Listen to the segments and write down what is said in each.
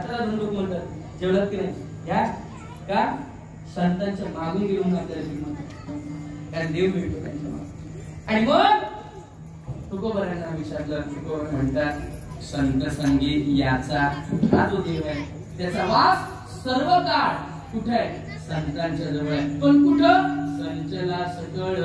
यात्रा धंदोक म्हणतात जेवढत की नाही या का संतांच्या मागून घेऊन आपल्याला किंमत कारण देव मिळतो त्यांच्या मागे. आणि मग तुकोबरांना विचारलं तुकोबर म्हणतात संत संगी याचा हा जो देव आहे त्याचा वास सर्व काळ कुठे आहे संतांच्या जवळ आहे. पण कुठं संचला सकळ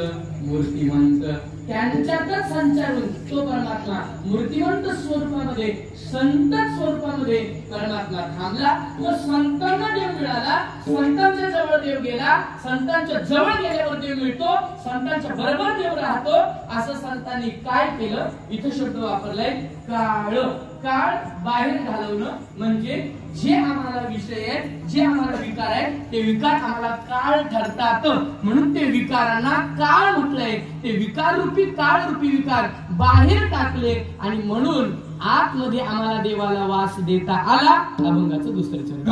मूर्तिमंत त्यांच्यातच संचारून तो परमात्मा मूर्तिमंत स्वरूपामध्ये संत स्वरूपामध्ये परमात्मा थांबला. तो संतांना देव मिळाला, संतांच्या जवळ देव गेला, संतांच्या जवळ गेल्यावर देव मिळतो, संतांच्या बरोबर देव राहतो. असं संतांनी काय केलं इथं शब्द वापरलाय काळ. काळ बाहेर घालवणं म्हणजे जे आम्हाला विषय आहेत जे आम्हाला विकार आहेत ते विकार आम्हाला काळ ठरतात म्हणून ते विकारांना काळ म्हटलंय. ते विकार रूपी काळ रूपी विकार बाहेर टाकले आणि म्हणून आतमध्ये आम्हाला देवाला वास देता आला. अभंगाचं दुसरं चरण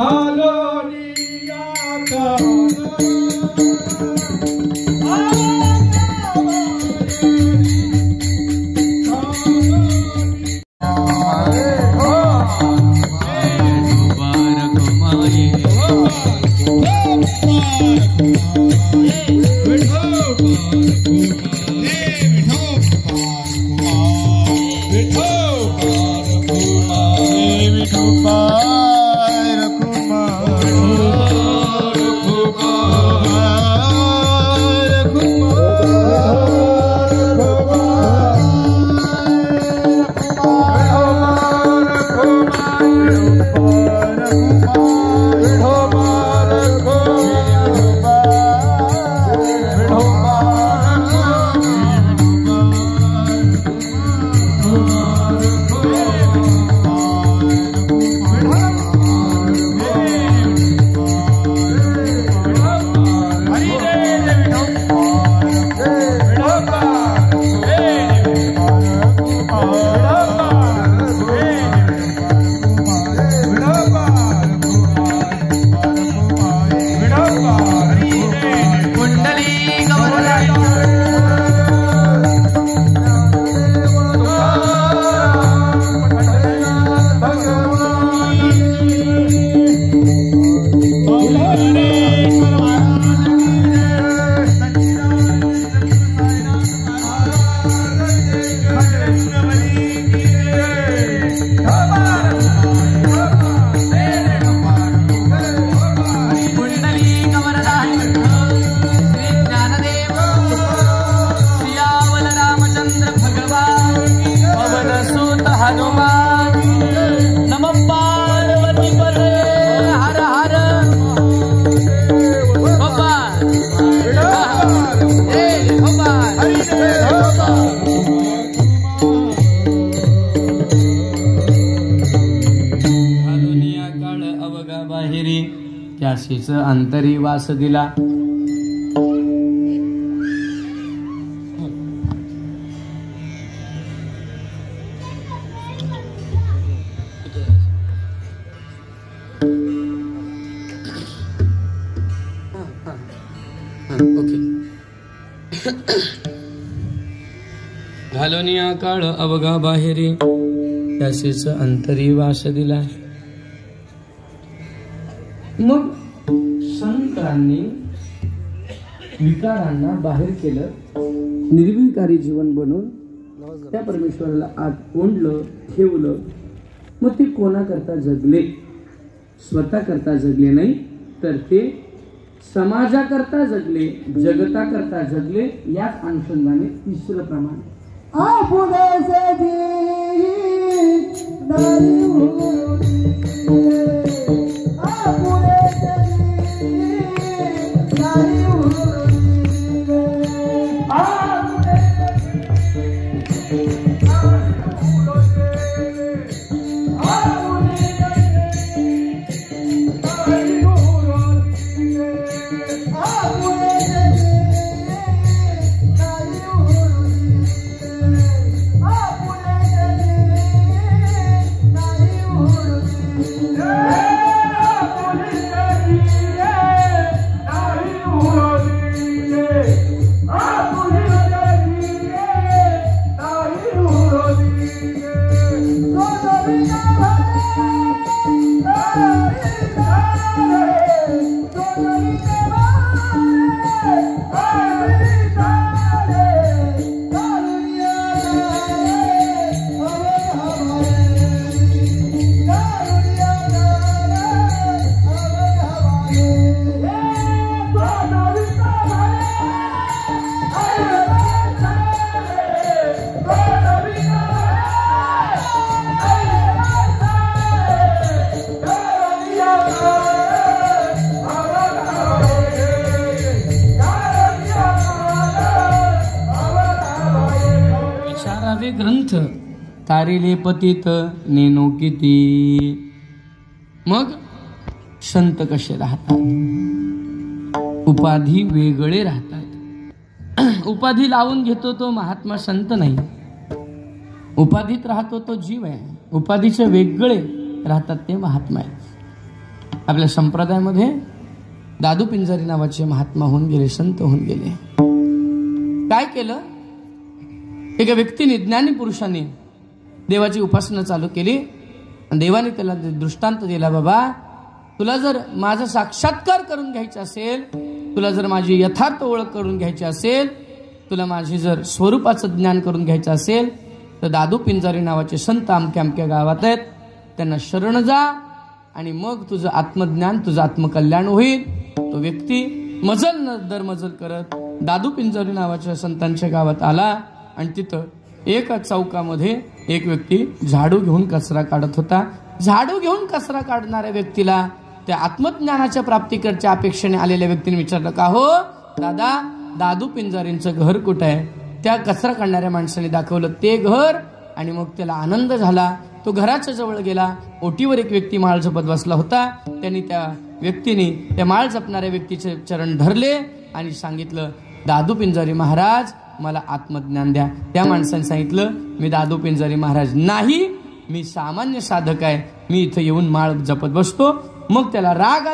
त्याशीच अंतरी वास दिला. घालोनिया काळ अवघा बाहेरी त्याशीच अंतरी वास दिला. मग संतांनी विकारांना बाहेर केलं, निर्विकारी जीवन बनवून त्या परमेश्वराला आत ओंडलं ठेवलं. मग ते कोणाकरता जगले? स्वतः करता जगले नाही तर ते समाजाकरता जगले, जगताकरता जगले. याच अनुषंगाने तिसरं प्रमाण Yeah. ग्रंथ तारिले पतित नेनो किती. मग संत कसे राहतात? उपाधी वेगळे राहतात. उपाधी लावून घेतो तो महात्मा संत नाही. उपाधीत राहतो तो जीव आहे. उपाधीचे वेगळे राहतात ते महात्मा आहे. आपल्या संप्रदायामध्ये दादू पिंजारी नावाचे महात्मा होऊन गेले, संत होऊन गेले. काय केलं? एका व्यक्तीने, ज्ञानी पुरुषाने देवाची उपासना चालू केली. देवाने त्याला दृष्टांत दिला, बाबा तुला जर माझा साक्षात्कार करून घ्यायचा असेल, तुला जर माझी यथार्थ ओळख करून घ्यायची असेल, तुला माझी जर स्वरूपाचं ज्ञान करून घ्यायचं असेल, तर दादू पिंजारी नावाचे संत अमक्या अमक्या गावात आहेत, त्यांना शरण जा आणि मग तुझं आत्मज्ञान, तुझं आत्मकल्याण होईल. तो व्यक्ती मजल दर मजल करत दादू पिंजारी नावाच्या संतांच्या गावात आला आणि तिथं एका चौकामध्ये एक व्यक्ती झाडू घेऊन कचरा काढत होता. झाडू घेऊन कचरा काढणाऱ्या व्यक्तीला त्या आत्मज्ञानाच्या प्राप्तीकडच्या अपेक्षेने आलेल्या व्यक्तीने विचारलं, का हो दादा, दादू पिंजारींचं घर कुठं आहे? त्या कचरा काढणाऱ्या माणसाने दाखवलं ते घर आणि मग त्याला आनंद झाला. तो घराच्या जवळ गेला. ओटीवर एक व्यक्ती माळ जपत बसला होता. त्यांनी त्या व्यक्तीने त्या माळ जपणाऱ्या व्यक्तीचे चरण धरले आणि सांगितलं, दादू पिंजारी महाराज मला आत्मज्ञान द्या. त्या माणसाने सांगितलं, मी दादू पिंजारी महाराज नाही, मी सामान्य साधक आहे, मी इथं येऊन माळ जपत बसतो. मग त्याला राग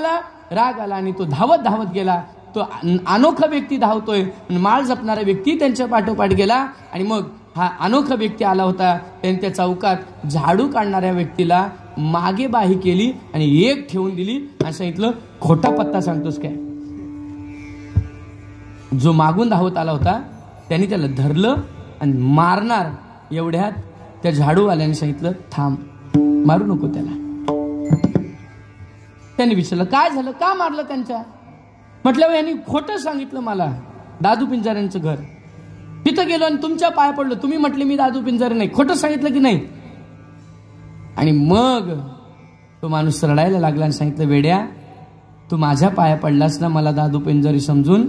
आला आणि तो धावत धावत गेला. तो अनोखा व्यक्ती धावतोय, माळ जपणारा व्यक्ती त्यांच्या पाठोपाठ गेला आणि मग हा अनोखा व्यक्ती आला होता. त्याने त्या चौकात झाडू काढणाऱ्या व्यक्तीला मागे बाही केली आणि एक ठेवून दिली आणि सांगितलं, खोटा पत्ता सांगतोस काय? जो मागून धावत आला होता त्यांनी त्याला धरलं आणि मारणार एवढ्यात त्या झाडूवाल्याने सांगितलं, थांब, मारू नको त्याला. त्यांनी विचारलं, काय झालं, का मारलं त्यांच्या? म्हटल्यावर यांनी खोटं सांगितलं मला, दादू पिंजाऱ्यांचं घर. तिथं गेलो आणि तुमच्या पाया पडलो, तुम्ही म्हटले मी दादू पिंजारी नाही. खोटं सांगितलं की नाही? आणि मग तो माणूस रडायला लागला आणि सांगितलं, वेड्या, तू माझ्या पाया पडलास ना मला दादू पिंजारी समजून,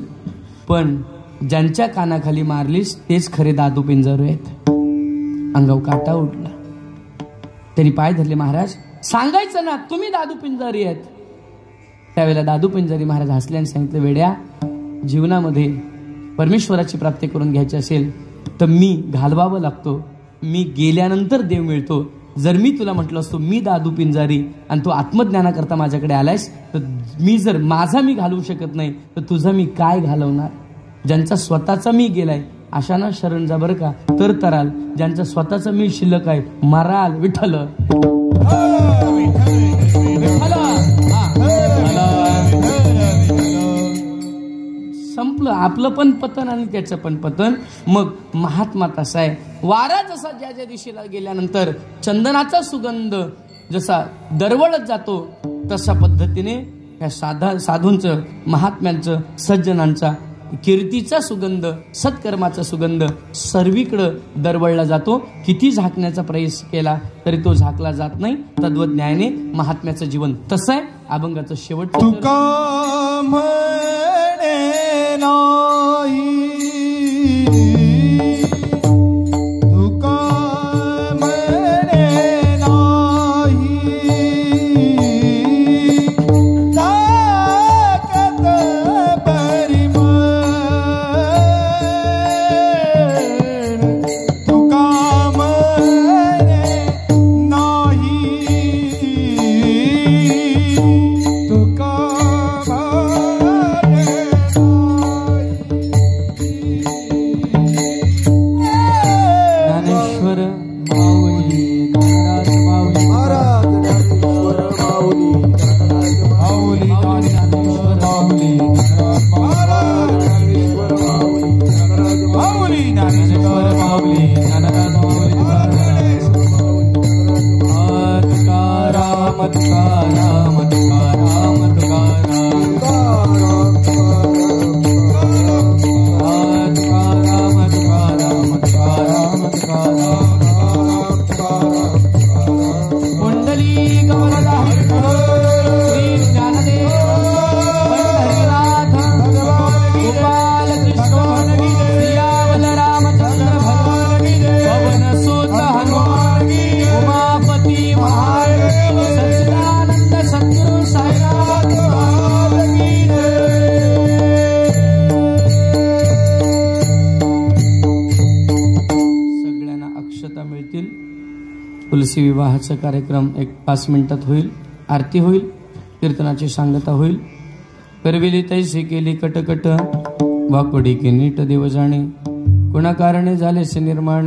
पण ज्यांच्या कानाखाली मारलीस तेच खरे दादू पिंजारी आहेत. अंगावर काटा उठला. त्यांनी पाय धरले, महाराज सांगायचं ना तुम्ही दादू पिंजारी आहेत. त्यावेळेला दादू पिंजारी महाराज हसले आणि सांगितलं, वेड्या, जीवनामध्ये परमेश्वराची प्राप्ती करून घ्यायची असेल तर मी घालवावं लागतो. मी गेल्यानंतर देव मिळतो. जर मी तुला म्हटलं असतो मी दादू पिंजारी आणि तू आत्मज्ञानाकरता माझ्याकडे आलायस, तर मी जर माझा मी घालवू शकत नाही तर तुझा मी काय घालवणार? ज्यांचा स्वतःचा मी गेलाय अशांना शरण जा बरं का, तर तराल. ज्यांचा स्वतःचा मी शिल्लक आहे मराल. विठ्ठल संपलं आपलं पण पतन आणि त्याचं पण पतन. मग महात्मा तसा आहे. वारा जसा ज्या ज्या दिशेला गेल्यानंतर चंदनाचा सुगंध जसा दरवळत जातो, तशा पद्धतीने ह्या साधूंचं, महात्म्यांचं, सज्जनांचा कीर्तीचा सुगंध, सत्कर्माचा सुगंध सर्वीकडं दरवळला जातो. किती झाकण्याचा प्रयत्न केला तरी तो झाकला जात नाही. तत्वज्ञानाने महात्म्याचं जीवन तसं आहे. अभंगाचं शेवट, तुका म्हणे नाही, तुका म्हणे नाही, ताकद परिमाण, तुका म्हणे नाही, तुका म्हणे नाही. तुलसी विवाहाचा कार्यक्रम 5 मिनिटात होईल. आरती होईल, कीर्तनाची सांगता होईल. करविली तैसे केली कटकट, वाकोडी की नीट देव जाणे. कुणा कारणे झालेसे निर्माण,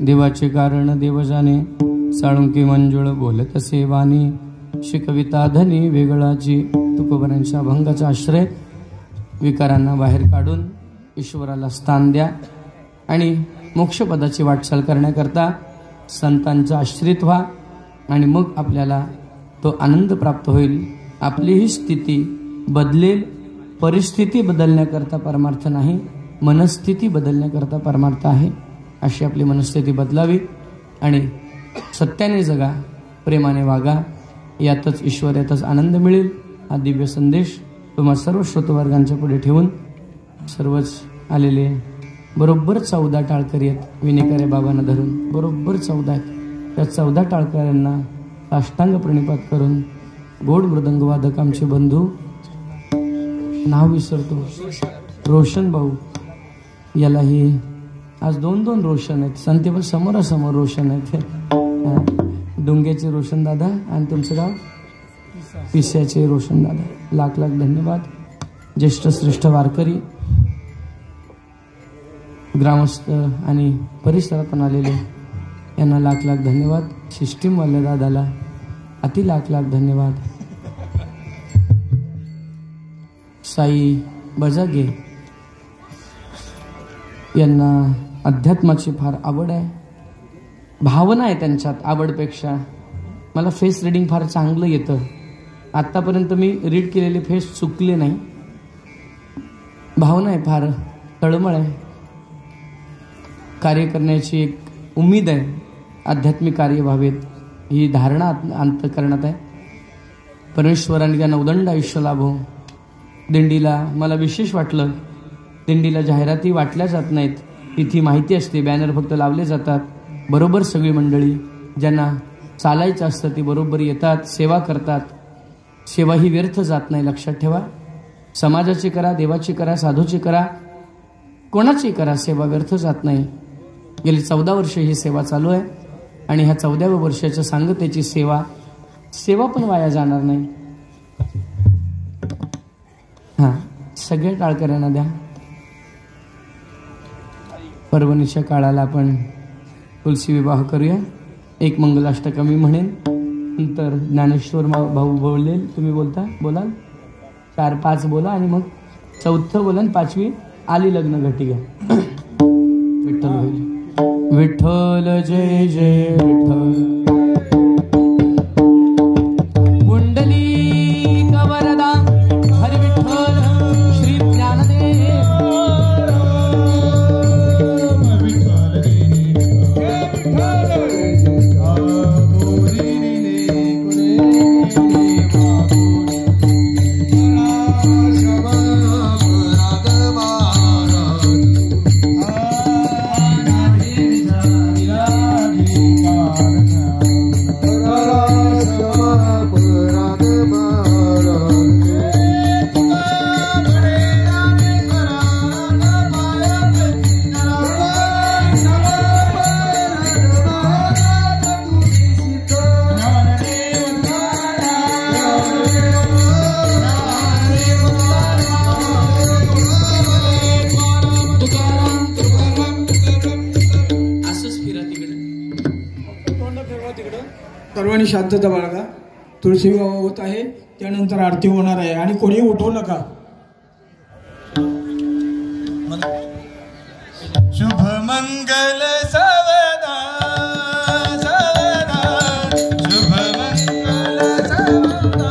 देवाचे कारण देव जाणे. साळुंकी मंजुळ बोलत असे वाणी, शिकविता धनी वेगळाची. तुकोबरांच्या अभंगाचा आश्रय. विकारांना बाहेर काढून ईश्वराला स्थान द्या आणि मोक्षपदाची वाटचाल करण्याकरता संतांचं आश्रित व्हा आणि मग आपल्याला तो आनंद प्राप्त होईल. आपलीही स्थिती बदलेल. परिस्थिती बदलण्याकरता परमार्थ नाही, मनस्थिती बदलण्याकरता परमार्थ आहे. अशी आपली मनस्थिती बदलावी आणि सत्याने जगा, प्रेमाने वागा. यातच ईश्वर, यातच आनंद मिळेल. हा दिव्य संदेश तुम्हा सर्व श्रोतवर्गांच्या पुढे ठेवून सर्वच आलेले बरोबर 14 टाळकरी आहेत. विनेकरे बाबांना धरून बरोबर 14 आहेत. त्या 14 टाळकऱ्यांना साष्टांग प्रणिपात करून गोड मृदंगवादक आमचे बंधू, नाव विसरतो, रोशन भाऊ, यालाही आज 2-2 रोशन आहेत. संतेवर समोरासमोर रोशन आहेत. डोंग्याचे रोशन दादा आणि तुमचं गाव पिस्याचे रोशन दादा. लाख लाख धन्यवाद. ज्येष्ठ श्रेष्ठ वारकरी, ग्रामस्थ आणि परिसरातून आलेले यांना लाख लाख धन्यवाद. सिस्टीमवाल्या दादाला अति लाख लाख धन्यवाद. साई बजागे यांना अध्यात्माची फार आवड आहे, भावना आहे त्यांच्यात. आवडपेक्षा मला फेस रीडिंग फार चांगलं येतं. आत्तापर्यंत मी रीड केलेले फेस चुकले नाही. भावना आहे, फार तळमळ आहे. कार्य करण्याची एक उम्मीद आहे. आध्यात्मिक कार्य व्हावेत ही धारणा अंतःकरणात आहे. परमेश्वराने त्यांना उदंड आयुष्य लाभो. दिंडीला मला विशेष वाटलं, दिंडीला जाहिराती वाटल्या जात नाहीत, तिथे माहिती असते, बॅनर फक्त लावले जातात. बरोबर सगळी मंडळी ज्यांना चालायचं असतं ती बरोबर येतात, सेवा करतात. सेवा ही व्यर्थ जात नाही, लक्षात ठेवा. समाजाची करा, देवाची करा, साधूची करा, कोणाची करा, सेवा व्यर्थ जात नाही. गेली 14 वर्ष ही सेवा चालू आहे आणि ह्या 14व्या वर्षाच्या सांगतेची सेवा पण वाया जाणार नाही. हां, सगळ्या टाळकऱ्यांना द्या. पर्वणीच्या काळाला आपण तुलसी विवाह करूया. एक मंगलाष्टक मी म्हणेन, नंतर ज्ञानेश्वर भाऊ बोलेल, तुम्ही बोलाल. 4-5 बोला आणि मग 4थं बोला आणि 5वी आली लग्न घटी घ्या. विठ्ठल होईल. विठ्ठल जय जय विठ्ठल. पुंडलिक वरदा हरी विठ्ठल श्री ज्ञानदेव. सर्वांनी शांतता बाळगा. तुळशी विवाह होत आहे, त्यानंतर आरती होणार आहे आणि कोणी उठवू नका. शुभ मंगल सावधान सावधान, शुभ मंगल सावधान.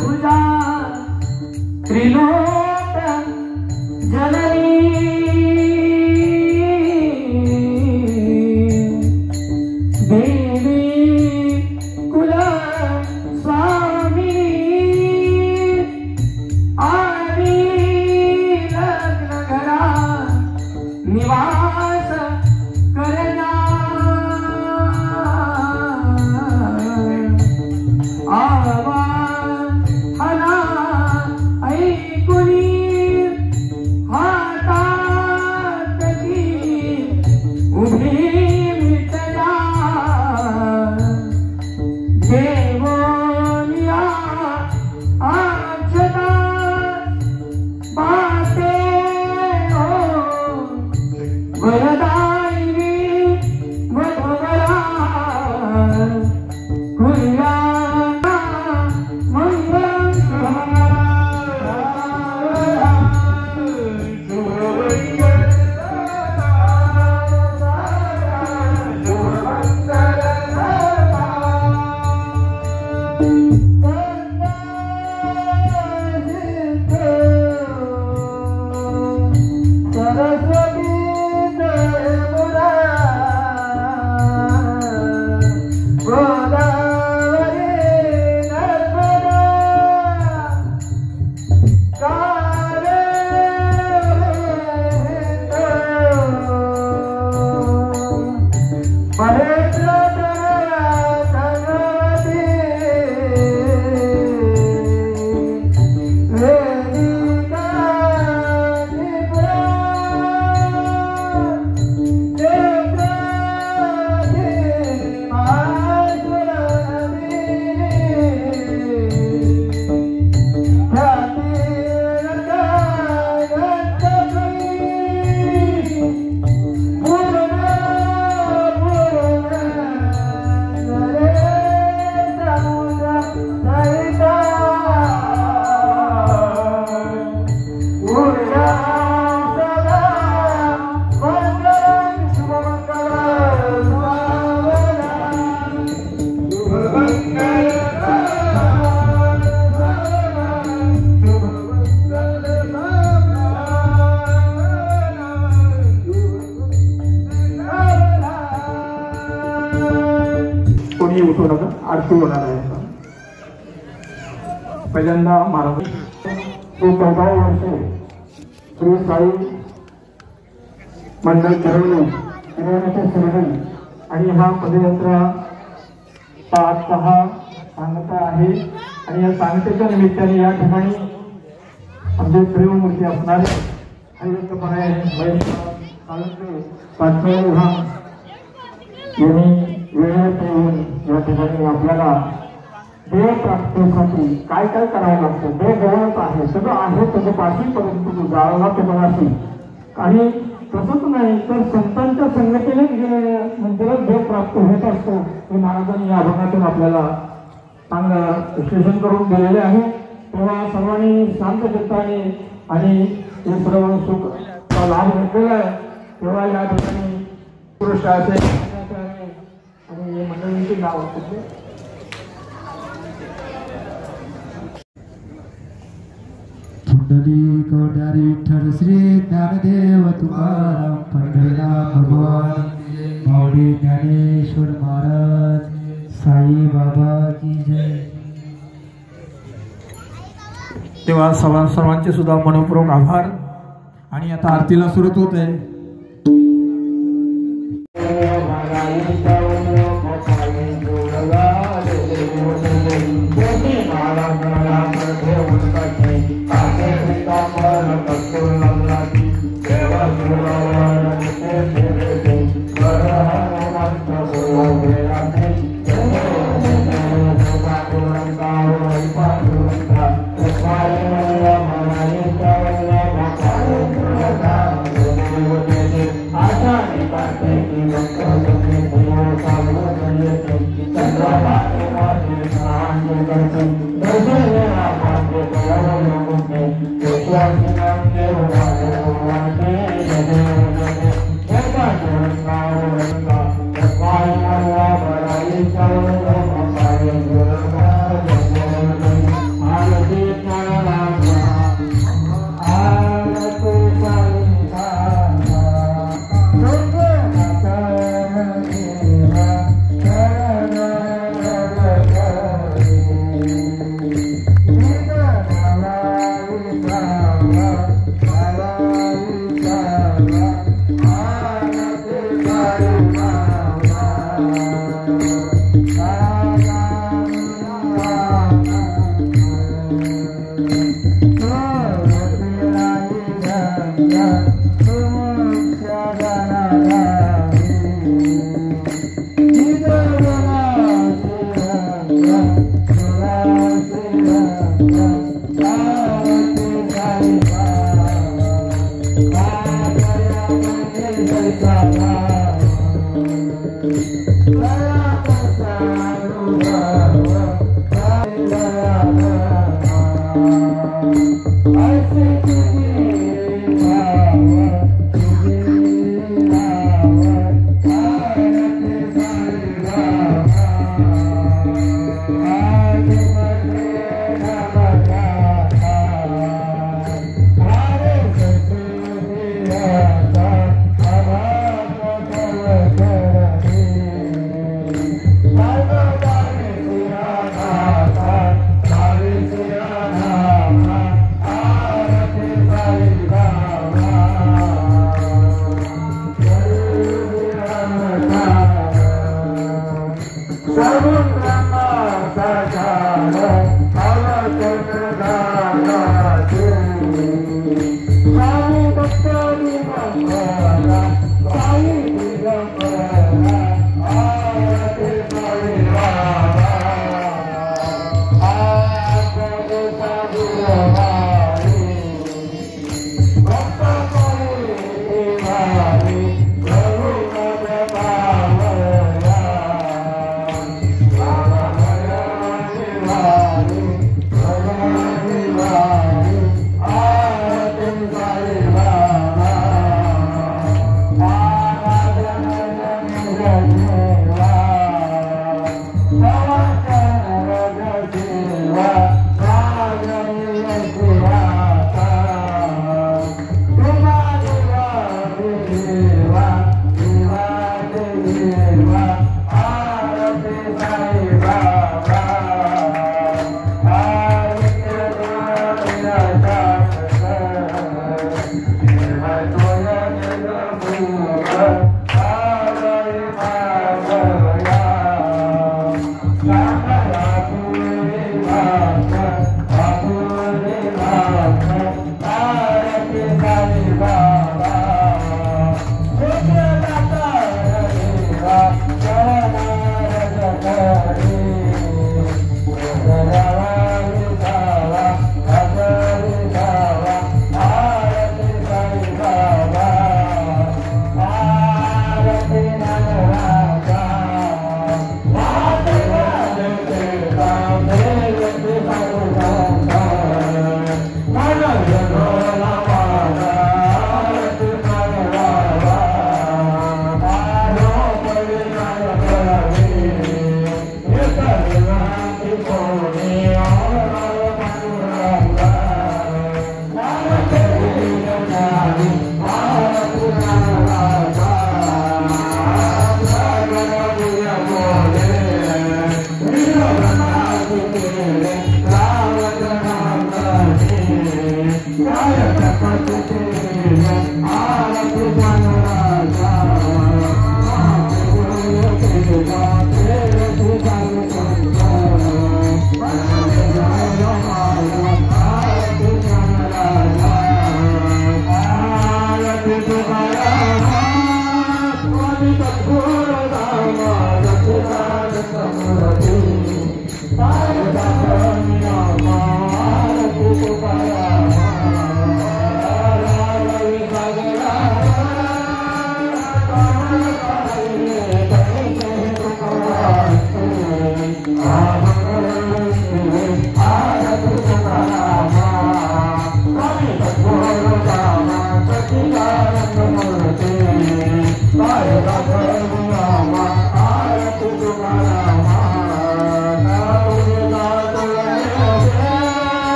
भुजा त्रिलोक जननी देवी कुल स्वामी आणि लग्न घरा निवास करना आवाहना ऐकुनी हातातली उभी मिटला देवोनिया आचना बाते हो वरदायिनी वधवरा कुर्या आरती होणार आहे. पहिल्यांदा महाराज ते 14 वर्षे श्री साई मंडळ गिरवण्याचे सुरू आणि हा पदयात्रा सांगता आहे आणि या सांगतेच्या निमित्ताने या ठिकाणी आमचे प्रेममूर्ती असणारे वेळेत येऊन या ठिकाणी आपल्याला देव प्राप्तीसाठी काय काय करावं लागतं. देव जवळच आहे, सगळं आहे त्याच्या पाठी, परंतु जाळला तुम्हाला आणि तसंच नाही तर संतांच्या संगतीनेच मंदिरात देव प्राप्त होत असतो हे महाराजांनी या भागातून आपल्याला चांगलं विश्लेषण करून दिलेले आहे. तेव्हा सर्वांनी शांत चित्ताने आणि हे सर्व सुख लाभ घेतलेला आहे. तेव्हा या ठिकाणी पुरुष असे आणि मंडळींची नाव होते. पुंडली कवड्यारी विठ्ठल श्री ज्ञानदेव तुकाराम पंढरीनाथ भगवान माऊली ज्ञानेश्वर महाराज साई बाबा की जय. तेव्हा सर्वांचे सुद्धा मनपूर्वक आभार आणि आता आरतीला सुरुवात होत आहे. Thank you.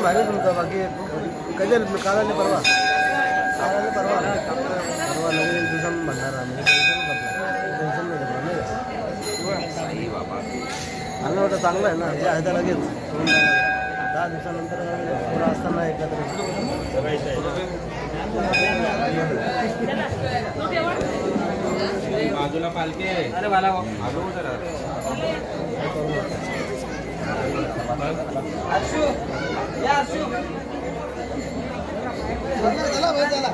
भारी तुमचा बाकी कधी काढायला परवा परवा नवीन एक दिवसात म्हणणार आम्ही टेन्शन नाही आम्ही वाटतं चांगलं आहे ना जे आहे त्या लगेच 10 दिवसानंतर पुढं असताना एकत्र बाजूला पालखी आहे. अरे मला आलो जरा अर्शू या अर्शू चला भाई चला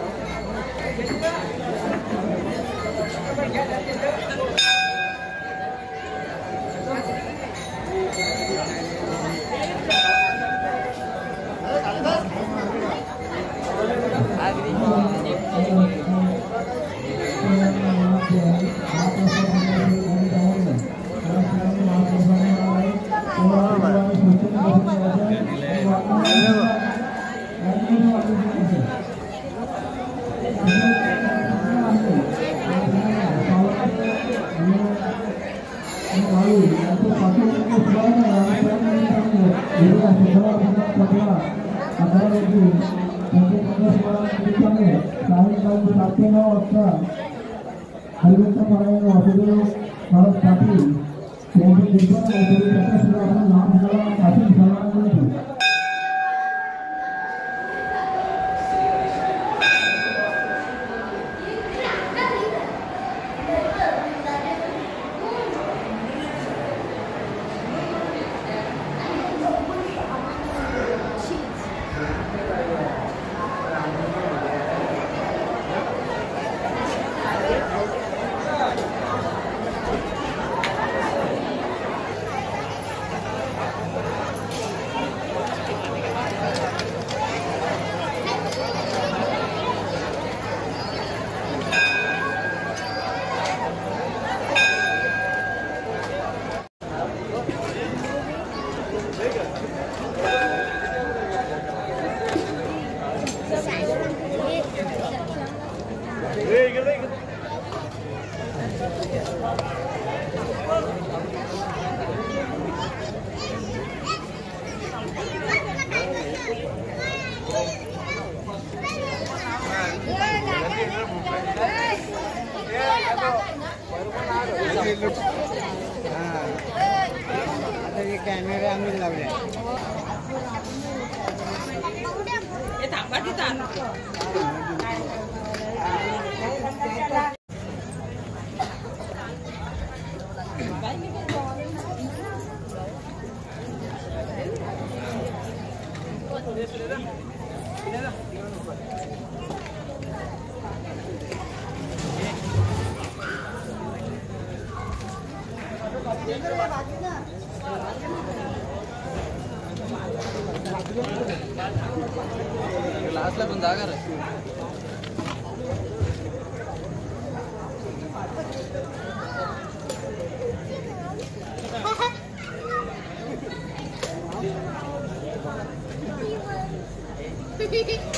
कॅमेरा आम्ही लावले लास्टला पण जागा रे Hehehe